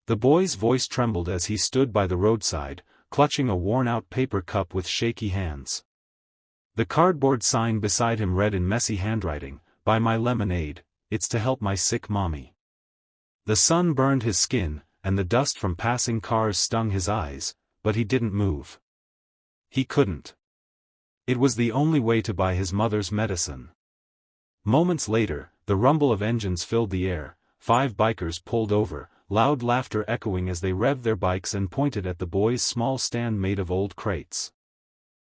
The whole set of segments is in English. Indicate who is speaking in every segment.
Speaker 1: The boy's voice trembled as he stood by the roadside, clutching a worn-out paper cup with shaky hands. The cardboard sign beside him read in messy handwriting, "Buy my lemonade, it's to help my sick mommy." The sun burned his skin, and the dust from passing cars stung his eyes, but he didn't move. He couldn't. It was the only way to buy his mother's medicine. Moments later, the rumble of engines filled the air. 5 bikers pulled over, loud laughter echoing as they revved their bikes and pointed at the boy's small stand made of old crates.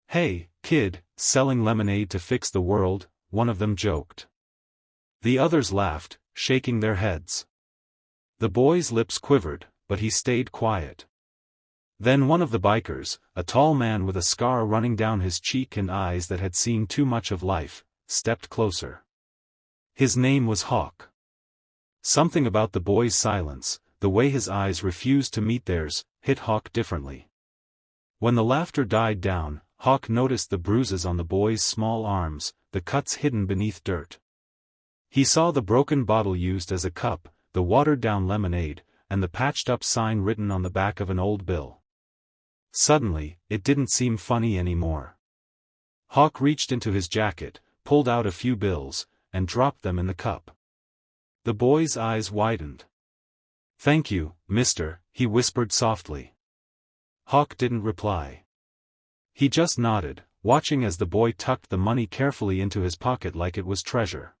Speaker 1: "Hey, kid, selling lemonade to fix the world," one of them joked. The others laughed, shaking their heads. The boy's lips quivered, but he stayed quiet. Then one of the bikers, a tall man with a scar running down his cheek and eyes that had seen too much of life, stepped closer. His name was Hawk. Something about the boy's silence, the way his eyes refused to meet theirs, hit Hawk differently. When the laughter died down, Hawk noticed the bruises on the boy's small arms, the cuts hidden beneath dirt. He saw the broken bottle used as a cup, the watered-down lemonade, and the patched-up sign written on the back of an old bill. Suddenly, it didn't seem funny anymore. Hawk reached into his jacket, pulled out a few bills, and dropped them in the cup. The boy's eyes widened. "Thank you, mister," he whispered softly. Hawk didn't reply. He just nodded, watching as the boy tucked the money carefully into his pocket like it was treasure.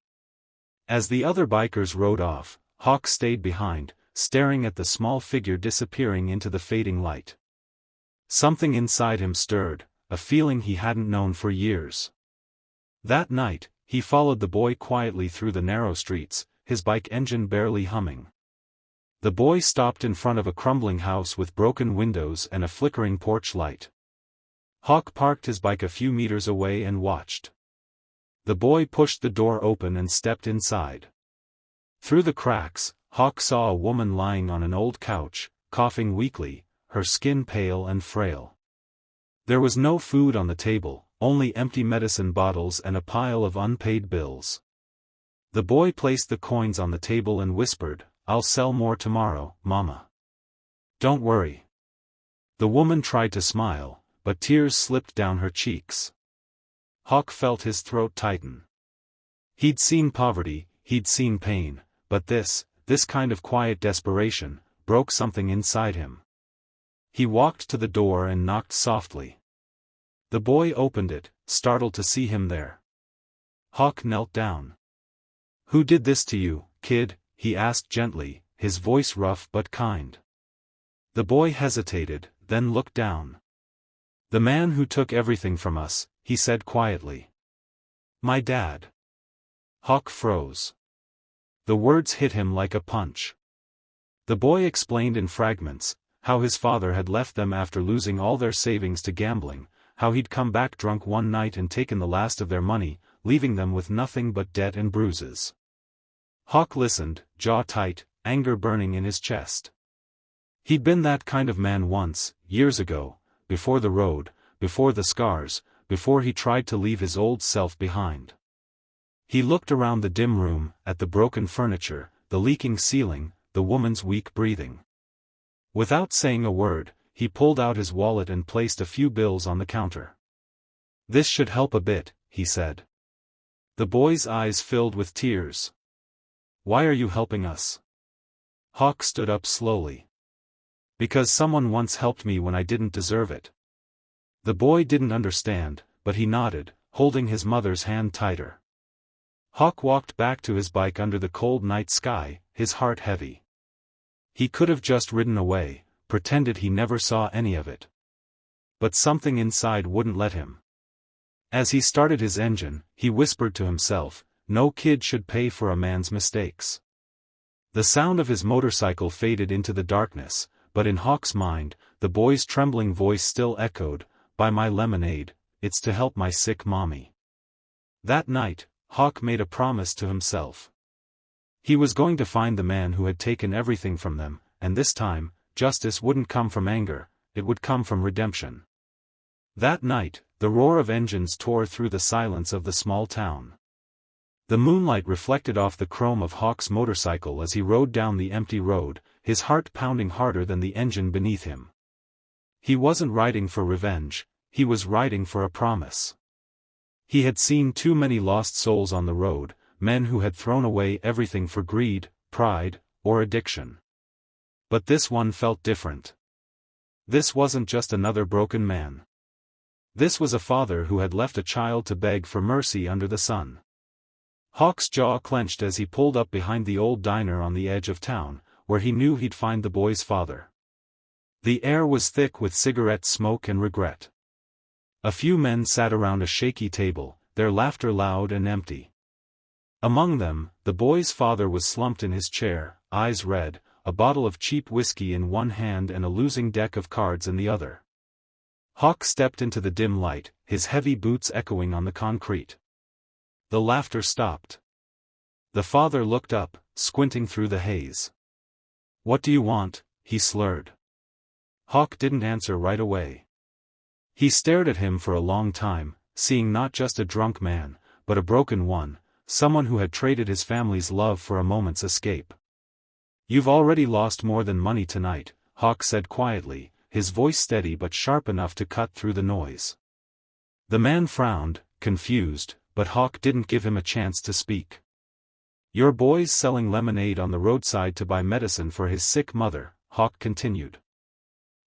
Speaker 1: As the other bikers rode off, Hawk stayed behind, staring at the small figure disappearing into the fading light. Something inside him stirred, a feeling he hadn't known for years. That night, he followed the boy quietly through the narrow streets, his bike engine barely humming. The boy stopped in front of a crumbling house with broken windows and a flickering porch light. Hawk parked his bike a few meters away and watched. The boy pushed the door open and stepped inside. Through the cracks, Hawk saw a woman lying on an old couch, coughing weakly, her skin pale and frail. There was no food on the table, only empty medicine bottles and a pile of unpaid bills. The boy placed the coins on the table and whispered, "I'll sell more tomorrow, Mama. Don't worry." The woman tried to smile, but tears slipped down her cheeks. Hawk felt his throat tighten. He'd seen poverty, he'd seen pain, but this kind of quiet desperation, broke something inside him. He walked to the door and knocked softly. The boy opened it, startled to see him there. Hawk knelt down. "Who did this to you, kid?" he asked gently, his voice rough but kind. The boy hesitated, then looked down. "The man who took everything from us," he said quietly. "My dad." Hawk froze. The words hit him like a punch. The boy explained in fragments, how his father had left them after losing all their savings to gambling, how he'd come back drunk one night and taken the last of their money, leaving them with nothing but debt and bruises. Hawk listened, jaw tight, anger burning in his chest. He'd been that kind of man once, years ago, before the road, before the scars, before he tried to leave his old self behind. He looked around the dim room, at the broken furniture, the leaking ceiling, the woman's weak breathing. Without saying a word, he pulled out his wallet and placed a few bills on the counter. "This should help a bit," he said. The boy's eyes filled with tears. "Why are you helping us?" Hawk stood up slowly. "Because someone once helped me when I didn't deserve it." The boy didn't understand, but he nodded, holding his mother's hand tighter. Hawk walked back to his bike under the cold night sky, his heart heavy. He could have just ridden away, pretended he never saw any of it. But something inside wouldn't let him. As he started his engine, he whispered to himself, "No kid should pay for a man's mistakes." The sound of his motorcycle faded into the darkness, but in Hawk's mind, the boy's trembling voice still echoed, "Buy my lemonade, it's to help my sick mommy." That night, Hawk made a promise to himself. He was going to find the man who had taken everything from them, and this time, justice wouldn't come from anger, it would come from redemption. That night, the roar of engines tore through the silence of the small town. The moonlight reflected off the chrome of Hawk's motorcycle as he rode down the empty road, his heart pounding harder than the engine beneath him. He wasn't riding for revenge, he was riding for a promise. He had seen too many lost souls on the road, men who had thrown away everything for greed, pride, or addiction. But this one felt different. This wasn't just another broken man. This was a father who had left a child to beg for mercy under the sun. Hawk's jaw clenched as he pulled up behind the old diner on the edge of town, where he knew he'd find the boy's father. The air was thick with cigarette smoke and regret. A few men sat around a shaky table, their laughter loud and empty. Among them, the boy's father was slumped in his chair, eyes red, a bottle of cheap whiskey in one hand and a losing deck of cards in the other. Hawk stepped into the dim light, his heavy boots echoing on the concrete. The laughter stopped. The father looked up, squinting through the haze. "What do you want?" he slurred. Hawk didn't answer right away. He stared at him for a long time, seeing not just a drunk man, but a broken one, someone who had traded his family's love for a moment's escape. "You've already lost more than money tonight," Hawk said quietly, his voice steady but sharp enough to cut through the noise. The man frowned, confused, but Hawk didn't give him a chance to speak. "Your boy's selling lemonade on the roadside to buy medicine for his sick mother," Hawk continued.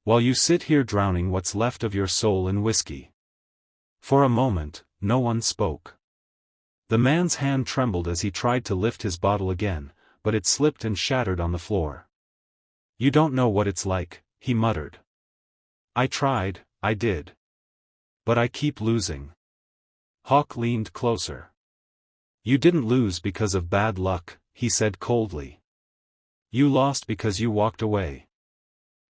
Speaker 1: "While you sit here drowning what's left of your soul in whiskey." For a moment, no one spoke. The man's hand trembled as he tried to lift his bottle again, but it slipped and shattered on the floor. "You don't know what it's like," he muttered. "I tried, I did. But I keep losing." Hawk leaned closer. "You didn't lose because of bad luck," he said coldly. "You lost because you walked away."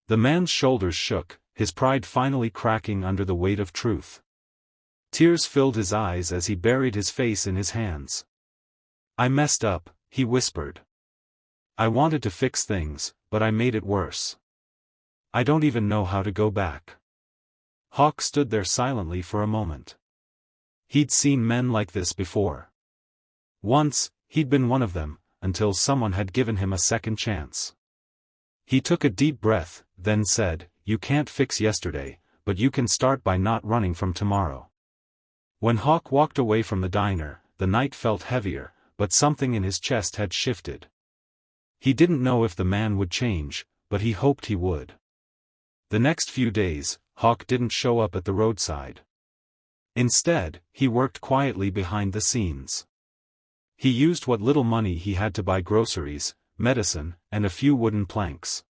Speaker 1: The man's shoulders shook, his pride finally cracking under the weight of truth. Tears filled his eyes as he buried his face in his hands. "I messed up," he whispered. "I wanted to fix things, but I made it worse. I don't even know how to go back." Hawk stood there silently for a moment. He'd seen men like this before. Once, he'd been one of them, until someone had given him a second chance. He took a deep breath, then said, "You can't fix yesterday, but you can start by not running from tomorrow." When Hawk walked away from the diner, the night felt heavier, but something in his chest had shifted. He didn't know if the man would change, but he hoped he would. The next few days, Hawk didn't show up at the roadside. Instead, he worked quietly behind the scenes. He used what little money he had to buy groceries, medicine, and a few wooden planks.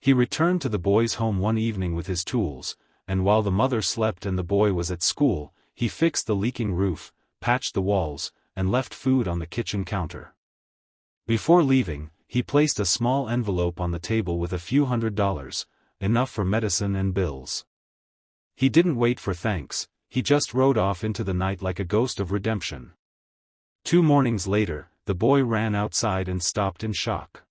Speaker 1: He returned to the boy's home one evening with his tools, and while the mother slept and the boy was at school, he fixed the leaking roof, patched the walls, and left food on the kitchen counter. Before leaving, he placed a small envelope on the table with a few $100s, enough for medicine and bills. He didn't wait for thanks, he just rode off into the night like a ghost of redemption. 2 mornings later, the boy ran outside and stopped in shock.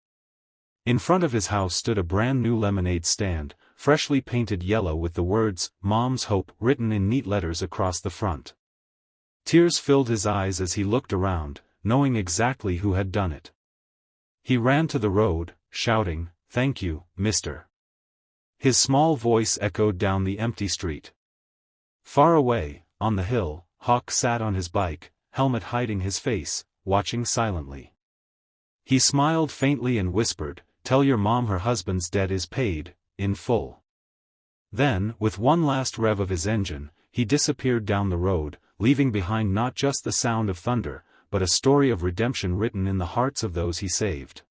Speaker 1: In front of his house stood a brand new lemonade stand, freshly painted yellow with the words, "Mom's Hope," written in neat letters across the front. Tears filled his eyes as he looked around, knowing exactly who had done it. He ran to the road, shouting, "Thank you, mister." His small voice echoed down the empty street. Far away, on the hill, Hawk sat on his bike, helmet hiding his face, watching silently. He smiled faintly and whispered, "Tell your mom her husband's debt is paid, in full." Then, with one last rev of his engine, he disappeared down the road, leaving behind not just the sound of thunder, but a story of redemption written in the hearts of those he saved.